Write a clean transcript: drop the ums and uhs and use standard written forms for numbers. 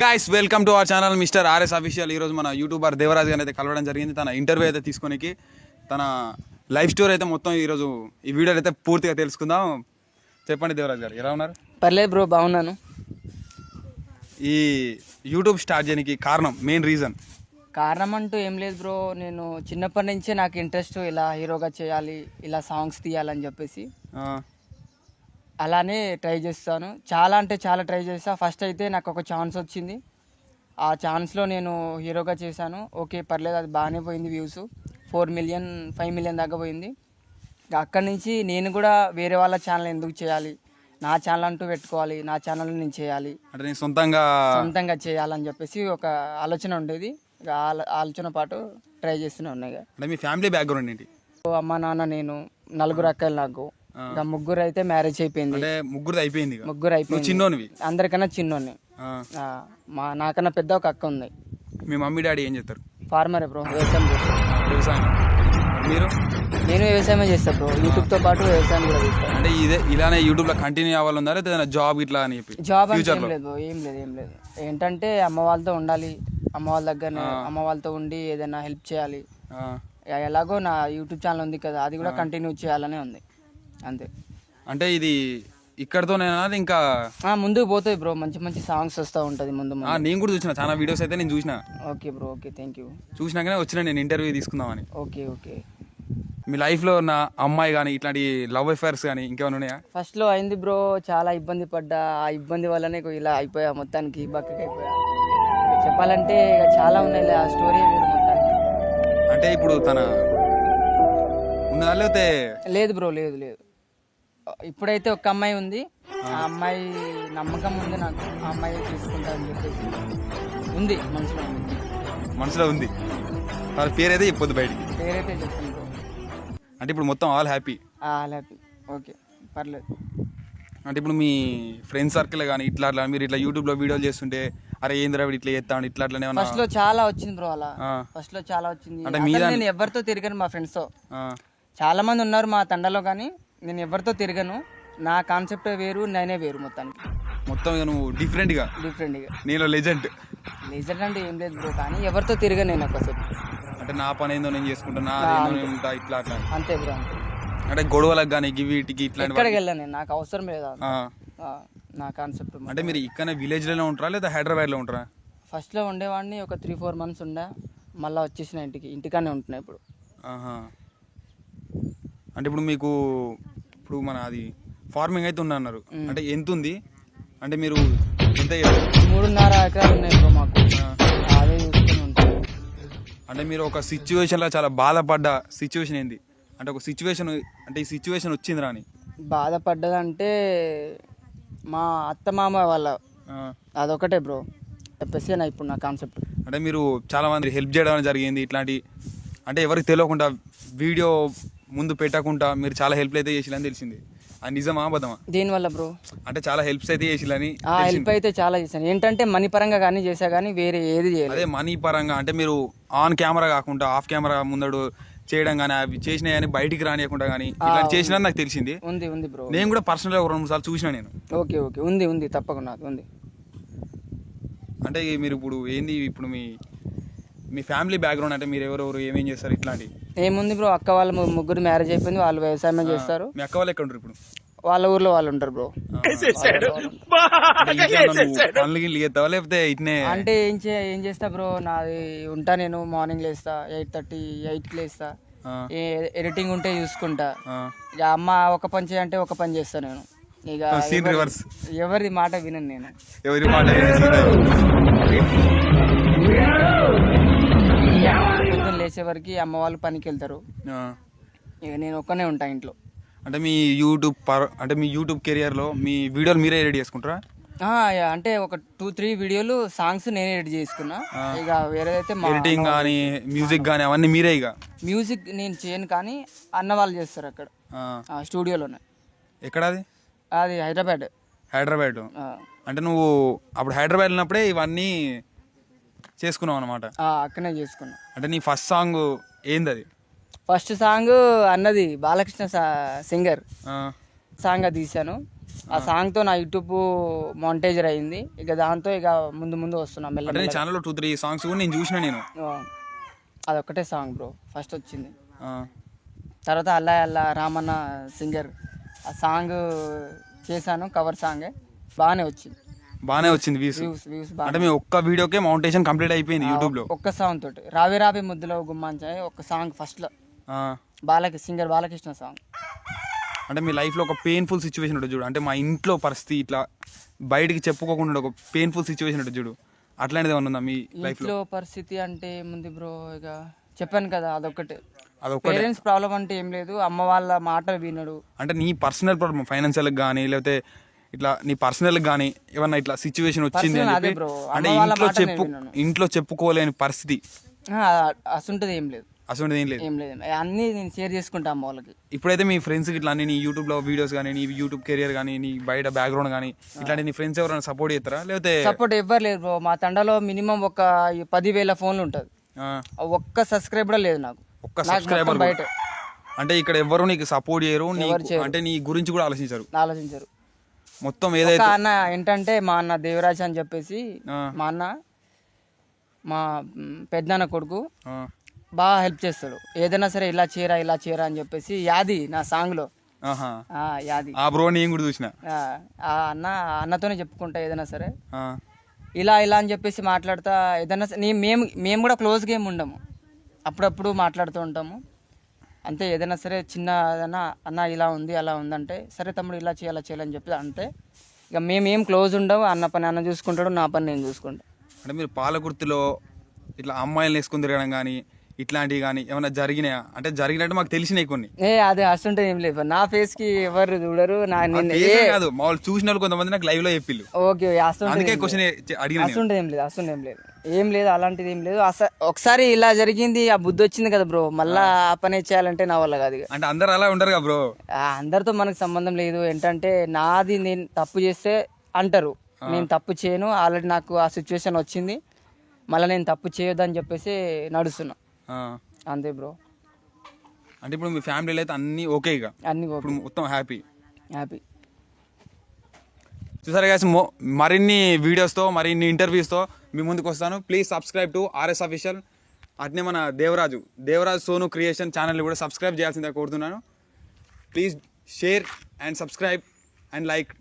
Guys welcome to our channel mister RS official. ఈరోజు మన YouTuber Devaraj గారిని అయితే కలవడం జరిగింది. తన ఇంటర్వ్యూ అయితే తీసుకొని తన లైఫ్ స్టోరీ అయితే మొత్తం ఈరోజు ఈ వీడియోలో అయితే పూర్తిగా తెలుసుకుందాం. చెప్పండి దేవరాజ్ గారు, ఎలా ఉన్నారు? పర్లేదు బ్రో, బాగున్నాను. ఈ యూట్యూబ్ స్టార్ట్ చేయడానికి కారణం, మెయిన్ రీజన్? కారణం అంటూ ఏం లేదు బ్రో, నేను చిన్నప్పటి నుంచే నాకు ఇంట్రెస్ట్ ఇలా హీరోగా చేయాలి, ఇలా సాంగ్స్ తీయాలని చెప్పేసి అలానే ట్రై చేస్తాను. చాలా అంటే చాలా ట్రై చేస్తా. ఫస్ట్ అయితే నాకు ఒక ఛాన్స్ వచ్చింది. ఆ ఛాన్స్లో నేను హీరోగా చేశాను. ఓకే పర్లేదు, అది బాగానే పోయింది. వ్యూస్ 4 మిలియన్ 5 మిలియన్ దాకా పోయింది. అక్కడి నుంచి నేను కూడా వేరే వాళ్ళ ఛానల్ ఎందుకు చేయాలి, నా ఛానల్ అంటూ పెట్టుకోవాలి, నా ఛానల్ నేను చేయాలి, అంటే నేను సొంతంగా చేయాలని చెప్పేసి ఒక ఆలోచన ఉండేది. ఆలోచన పాటు ట్రై చేస్తూనే ఉన్నాయి. అంటే మీ ఫ్యామిలీ బ్యాక్గ్రౌండ్ ఏంటి? అమ్మ నాన్న, నేను, 4 అక్కలు నాకు. ఇంకా 3 అయితే మ్యారేజ్ అయిపోయింది. అంటే ముగ్గురు అయిపోయింది. చిన్నోనివి? అందరికన్నా చిన్నోని. నాకన్నా పెద్ద ఒక అక్క ఉంది. మీ మమ్మీ డాడీ ఏం చేస్తారు? ఫార్మరే బ్రో, వ్యవసాయం చేస్తారు. వ్యవసాయం. మీరు? నేను వ్యవసాయమే చేస్తా బ్రో, యూట్యూబ్ తో పాటు వ్యవసాయం కూడా చేస్తాను. అంటే ఇలానే యూట్యూబ్ లో కంటిన్యూ అవ్వాలన్నా లేదా జాబ్ ఇట్లా అని చెప్పి? జాబ్ అంటే ఏం లేదు, ఏం లేదు. ఏంటంటే అమ్మ వాళ్ళతో ఉండాలి, అమ్మ వాళ్ళ దగ్గరనే అమ్మ వాళ్ళతో ఉండి ఏదైనా హెల్ప్ చేయాలి. ఎలాగో నా యూట్యూబ్ ఛానల్ ఉంది కదా, అది కూడా కంటిన్యూ చేయాలనే ఉంది, అంతే. అంటే ఇది ఇక్కడతోనేనా ఇంకా ముందుకు పోతుంది బ్రో? మంచి మంచి సాంగ్స్ వస్తూ ఉంటుంది ముందు. నేను కూడా చూసిన చాలా వీడియోస్ అయితే నేను చూసిన. Okay bro, okay, thank you. చూసినాకనే వచ్చిన నేను ఇంటర్వ్యూ తీసుకుందామని. ఓకే. మీ లైఫ్లో ఉన్న అమ్మాయి కానీ ఇట్లాంటి లవ్ అఫైర్స్ కానీ ఇంకేమైనా ఉన్నాయా? ఫస్ట్లో అయింది బ్రో, చాలా ఇబ్బంది పడ్డా. ఆ ఇబ్బంది వల్లనే ఇలా అయిపోయా, మొత్తానికి బక్కకి అయిపోయా. చెప్పాలంటే ఇక చాలా ఉన్నాయి, ఆ స్టోరీ మొత్తానికి. అంటే ఇప్పుడు తన ఉందా లేకపోతే? లేదు బ్రో, లేదు. ఇప్పుడైతే ఒక అమ్మాయి ఉంది. ఆ అమ్మాయి నమ్మకం ఉంది నాకు, ఆ అమ్మాయి తీసుకుంటా అని చెప్పేసి ఉంది, మనసులో ఉంది. తన పేరైతే చెప్పొద్దు బయటికి. పేరైతే చెప్తాను. అంటే ఇప్పుడు మొత్తం ఆల్ హ్యాపీ? ఓకే, పర్లేదు. అంటే ఇప్పుడు మీ ఫ్రెండ్ సర్కిల్ కానీ ఇట్లా మీరు ఇట్లా యూట్యూబ్లో వీడియోలు చేస్తుంటే అరే ఏంద్రా ఇట్లా చేస్తాను ఇట్లానే ఫస్ట్ లో చాలా వచ్చింది బ్రో, అలా ఫస్ట్ లో చాలా వచ్చింది. అంటే నేను ఎవరితో తిరిగాను, మా ఫ్రెండ్స్ తో చాలా మంది ఉన్నారు మా తండలో, కానీ నేను ఎవరితో తిరగను. నా కాన్సెప్ట్ వేరు, నేనే వేరు. మొత్తం నువ్వు డిఫరెంట్ గా. నేను లెజెండ్ అంటే ఏం లేదు బ్రో, కానీ ఎవరితో తిరగను నేను ఒకసేపు. అంటే నా పని ఏందో నేను చేసుకుంటా, ఉంటా ఇట్లా అట్లా. అంతే బ్రో, అంతే. అంటే గొడవలకు కానీ వీటికి ఇట్లా ఎక్కడికి వెళ్ళాను నేను, నాకు అవసరం లేదా నా కాన్సెప్ట్. అంటే మీరు ఇక్కడ విలేజ్ లోనే ఉంటారా లేదా హైదరాబాద్ లో ఉంటారా? ఫస్ట్ లో ఉండేవాడిని, ఒక 3-4 మంత్స్ ఉండే, మళ్ళీ వచ్చేసిన ఇంటికానే ఉంటున్నా ఇప్పుడు. అంటే ఇప్పుడు మీకు మన అది ఫార్మింగ్ అయితే ఉన్నారు, అంటే ఎంత ఉంది? అంటే మీరు ఎంత? 3.5 ఎకరాలు ఉన్నాయి బ్రో మాకు, అదే చూసుకుని ఉంటాను. అంటే మీరు ఒక సిచ్యువేషన్లో చాలా బాధపడ్డ సిచ్యువేషన్ ఏంది? అంటే ఒక సిచ్యువేషన్, అంటే ఈ సిచ్యువేషన్ వచ్చింది రాని బాధపడ్డదంటే మా అత్త మామ వాళ్ళ అదొకటే బ్రో, చెప్పేసి నా ఇప్పుడు నా కాన్సెప్ట్. అంటే మీరు చాలా మంది హెల్ప్ చేయడం జరిగింది ఇట్లాంటి, అంటే ఎవరికి తెలియకుండా వీడియో ముందు పెట్టకుండా మీరు చాలా హెల్ప్ అయితే చేసిలని తెలిసింది. అది నిజమా అబద్ధమా? దీనివల్ల బ్రో అంటే చాలా హెల్ప్స్ అయితే చేసిలని. హెల్ప్ అయితే చాలా చేశాను. ఏంటంటే మనీ పరంగా కానీ చేసా, కానీ వేరే ఏది చేయలేదు. అదే మనీ పరంగా అంటే మీరు ఆన్ కెమెరా కాకుండా ఆఫ్ కెమెరా ముందడు చేయడం కానీ, అవి చేసినా కానీ బయటికి రానియకుండా కానీ ఇట్లా చేసినా నాకు తెలిసింది. ఉంది బ్రో, నేను కూడా పర్సనల్గా 2-3 సార్లు చూసినా నేను. ఓకే ఉంది తప్పకుండా ఉంది. అంటే మీరు ఇప్పుడు ఏంది, ఇప్పుడు మీ ఫ్యామిలీ బ్యాక్గ్రౌండ్ అంటే మీరు ఎవరెవరు ఏమేం చేస్తారు ఇట్లాంటివి? ఏముంది బ్రో, అక్క వాళ్ళ 3 మ్యారేజ్ అయిపోయింది, వాళ్ళు వ్యవసాయం చేస్తారు. మీ అక్క వాళ్ళు ఎక్కడ ఉంటారు ఇప్పుడు? వాళ్ళ ఊర్లో వాళ్ళు ఉంటారు బ్రో. లేకపోతే ఇట్నే అంటే ఏం చేస్తా బ్రో, నాది ఉంటా, నేను మార్నింగ్ లేస్తా 8:30 8కి లేస్తా, ఎడిటింగ్ ఉంటే చూసుకుంటా. ఇక అమ్మ ఒక పని చేయంటే ఒక పని చేస్తా నేను. ఇక ఎవరి మాట వినను నేను, ఎవరి మాట పొద్దున్న లేచే వరకు అమ్మ వాళ్ళు పనికి వెళ్తారు, ఇక నేను ఒక్కనే ఉంటా ఇంట్లో. అంటే మీ యూట్యూబ్ కెరియర్లో మీ వీడియోలు మీరే ఎడిట్ చేసుకుంటారా? అంటే ఒక 2-3 వీడియోలు సాంగ్స్ నేనే ఎడిట్ చేసుకున్నా. ఇక వేరేదైతే ఎడిటింగ్ కానీ మ్యూజిక్ కానీ అవన్నీ మీరే? ఇక మ్యూజిక్ నేను చేయను, కానీ అన్న వాళ్ళు చేస్తారు అక్కడ స్టూడియోలోనే. ఎక్కడ అది? అది హైదరాబాద్. అంటే నువ్వు అప్పుడు హైదరాబాద్ ఉన్నప్పుడే ఇవన్నీ చేసుకున్నావు అనమాట? అక్కడనే చేసుకున్నా. అంటే నీ ఫస్ట్ సాంగ్ ఏంది? అది ఫస్ట్ సాంగ్ అన్నది బాలకృష్ణ సింగర్ సాంగ్ తీశాను. ఆ సాంగ్తో నా యూట్యూబ్ మానిటైజర్ అయింది. ఇక దాంతో ఇక ముందు ముందు వస్తున్నా మెల్ల అంటే నీ ఛానల్లో 2-3 సాంగ్స్ కూడా నేను చూసిన నేను. అదొక్కటే సాంగ్ బ్రో ఫస్ట్ వచ్చింది. ఆ, తర్వాత అల్లా అల్లా రామన్న సింగర్ ఆ సాంగ్ చేశాను, కవర్ సాంగే బాగానే వచ్చింది. బాగానే వచ్చింది వ్యూస్. వ్యూస్ అంటే మీ ఒక్క వీడియోకే మౌంటేషన్ కంప్లీట్ అయిపోయింది యూట్యూబ్ లో. ఒక్క సాంగ్ తోటి రావి రావి ముద్దులో గుమ్మంచాయి ఒక సాంగ్ ఫస్ట్లో సింగర్ బాలకృష్ణ సాంగ్. అంటే మీ లైఫ్లో ఒక పెయిన్ఫుల్ సిచ్యువేషన్ ఉంటుంది చూడు, అంటే మా ఇంట్లో పరిస్థితి ఇట్లా బయటికి చెప్పుకోకుండా ఒక పెయిన్ఫుల్ సిచ్యువేషన్ ఉంటుంది చూడు, అట్లాంటిది ఏమన్నా ఉందా మీ లైఫ్లో? ఇంట్లో పరిస్థితి అంటే ఏముంది బ్రో, ఇక చెప్పాను కదా అదొక్కటే. పేరెంట్స్ ప్రాబ్లం అంటే ఏం లేదు, అమ్మ వాళ్ళ మాటలు వినడు. అంటే నీ పర్సనల్ ప్రాబ్లమ్ ఫైనాన్షియల్ కానీ లేకపోతే ఇట్లా నీ పర్సనల్ కానీ ఏమన్నా ఇట్లా సిచ్యువేషన్ వచ్చింది అని చెప్పి, అంటే ఇంట్లో చెప్పుకోలేని పరిస్థితి అసంటది ఏం లేదు. అసలు ఏం లేదు, ఏం లేదు, అన్నీ నేను షేర్ చేసుకుంటా అమ్మ వాళ్ళకి. ఇప్పుడైతే మీ ఫ్రెండ్స్కి ఇట్లా నీ యూట్యూబ్లో వీడియోస్ కానీ నీ యూట్యూబ్ కెరియర్ కానీ నీ బయట బ్యాక్గ్రౌండ్ కానీ ఇట్లాంటి నీ ఫ్రెండ్స్ ఎవరైనా సపోర్ట్ చేస్తారా లేకపోతే? సపోర్ట్ ఎవ్వరు లేదు బ్రో, మా తండలో మినిమం ఒక 10,000 ఫోన్లు ఉంటుంది, ఒక్క సబ్స్క్రైబ్ కూడా లేదు నాకు. ఒక్క సబ్స్క్రైబర్ బయట అంటే ఇక్కడ ఎవరు నీకు సపోర్ట్ చేయరు, అంటే నీ గురించి కూడా ఆలోచించరు మొత్తం. ఏదైతే అన్న ఏంటంటే మా అన్న దేవరాజ్ అని చెప్పేసి, మా అన్న మా పెద్దన్న కొడుకు బాగా హెల్ప్ చేస్తాడు. ఏదైనా సరే ఇలా చేయరా అని చెప్పేసి యాది నా సాంగ్ లో యాది బ్రో నేను కూడా చూసిన. అన్నతోనే చెప్పుకుంటా ఏదైనా సరే ఇలా అని చెప్పేసి మాట్లాడతా. ఏదైనా మేము కూడా క్లోజ్గా ఏమి ఉండము, అప్పుడప్పుడు మాట్లాడుతూ ఉంటాము అంతే. ఏదైనా సరే చిన్న ఏదైనా అన్న ఇలా ఉంది అలా ఉందంటే సరే తమ్ముడు ఇలా చేయాలని చెప్పి అంతే. ఇక మేమేం క్లోజ్ ఉండవు, అన్న పని అన్న చూసుకుంటాడు, నా పని నేను చూసుకుంటా. అంటే మీరు పాలకుర్తిలో ఇట్లా అమ్మాయిలు వేసుకుని తిరగడం కానీ ఇట్లాంటివి కానీ ఏమైనా జరిగినాయా? అంటే జరిగినట్టు మాకు తెలిసినాయి కొన్ని. అదే అసలు ఏం లేదు, నా ఫేస్ కి ఎవరు చూడరు, కాదు మామూలు చూసిన వాళ్ళు కొంతమంది నాకు లైవ్ లో చెప్పిళ్ళు. ఓకే అందుకే క్వశ్చన్ అడిగిన. ఏం లేదు అలాంటిది ఏం లేదు. ఒకసారి ఇలా జరిగింది, ఆ బుద్ధి వచ్చింది కదా బ్రో, మళ్ళా ఆ పని చేయాలంటే నా వల్ల కాదు. అంటే అందరు అలా ఉండరు కదా బ్రో, అందరితో మనకు సంబంధం లేదు. ఏంటంటే నాది నేను తప్పు చేస్తే అంటారు, నేను తప్పు చేయను, ఆల్రెడీ నాకు ఆ సిచ్యువేషన్ వచ్చింది, మళ్ళీ నేను తప్పు చేయొద్దని చెప్పేసి నడుస్తున్నా అంతే బ్రో. అంటే ఇప్పుడు మీ ఫ్యామిలీలో అయితే అన్ని ఓకే, ఇక అన్ని ఇప్పుడు మొత్తం హ్యాపీ. చూసారా గైస్, మరిన్ని వీడియోస్తో మరిన్ని ఇంటర్వ్యూస్తో మీ ముందుకు వస్తాను. Please subscribe to RS official. అట్నే మన దేవరాజ్ సోను క్రియేషన్ ఛానల్ని కూడా సబ్స్క్రైబ్ చేయాల్సిందిగా కోరుతున్నాను. Please share and subscribe and like.